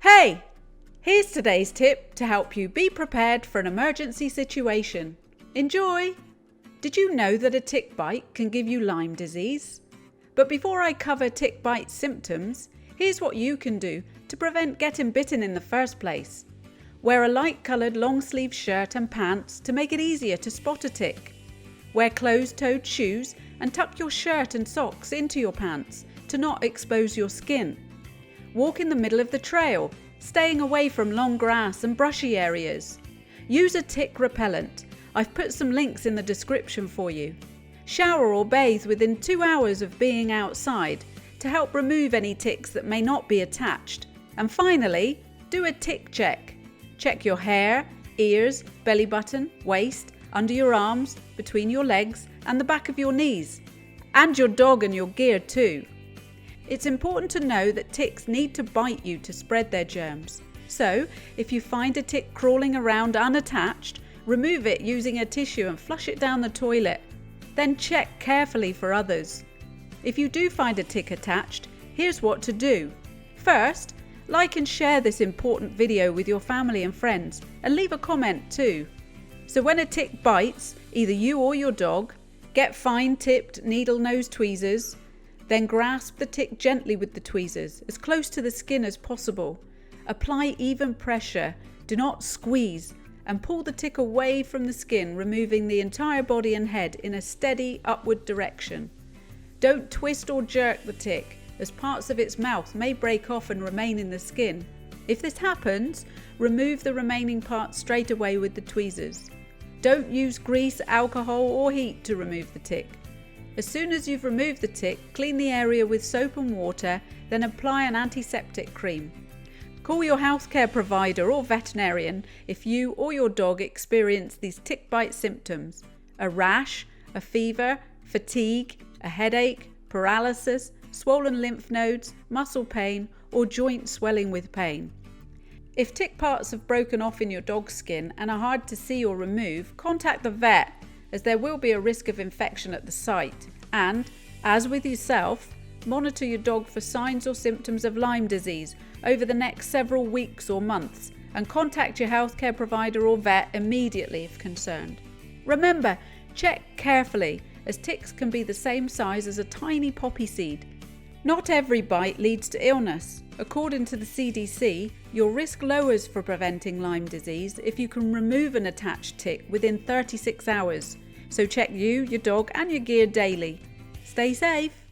Hey! Here's today's tip to help you be prepared for an emergency situation. Enjoy! Did you know that a tick bite can give you Lyme disease? But before I cover tick bite symptoms, here's what you can do to prevent getting bitten in the first place. Wear a light-coloured long-sleeve shirt and pants to make it easier to spot a tick. Wear closed-toed shoes and tuck your shirt and socks into your pants to not expose your skin. Walk in the middle of the trail, staying away from long grass and brushy areas. Use a tick repellent. I've put some links in the description for you. Shower or bathe within 2 hours of being outside to help remove any ticks that may not be attached. And finally, do a tick check. Check your hair, ears, belly button, waist, under your arms, between your legs and the back of your knees. And your dog and your gear too. It's important to know that ticks need to bite you to spread their germs. So, if you find a tick crawling around unattached, remove it using a tissue and flush it down the toilet. Then check carefully for others. If you do find a tick attached, here's what to do. First, like and share this important video with your family and friends, and leave a comment too. So when a tick bites, either you or your dog, get fine-tipped needle-nose tweezers. Then grasp the tick gently with the tweezers, as close to the skin as possible. Apply even pressure, do not squeeze, and pull the tick away from the skin, removing the entire body and head in a steady upward direction. Don't twist or jerk the tick, as parts of its mouth may break off and remain in the skin. If this happens, remove the remaining parts straight away with the tweezers. Don't use grease, alcohol or heat to remove the tick. As soon as you've removed the tick, clean the area with soap and water, then apply an antiseptic cream. Call your healthcare provider or veterinarian if you or your dog experience these tick bite symptoms: a rash, a fever, fatigue, a headache, paralysis, swollen lymph nodes, muscle pain, or joint swelling with pain. If tick parts have broken off in your dog's skin and are hard to see or remove, contact the vet, as there will be a risk of infection at the site. And, as with yourself, monitor your dog for signs or symptoms of Lyme disease over the next several weeks or months, and contact your healthcare provider or vet immediately if concerned. Remember, check carefully, as ticks can be the same size as a tiny poppy seed. Not every bite leads to illness. According to the CDC, your risk lowers for preventing Lyme disease if you can remove an attached tick within 36 hours. So check you, your dog and your gear daily. Stay safe.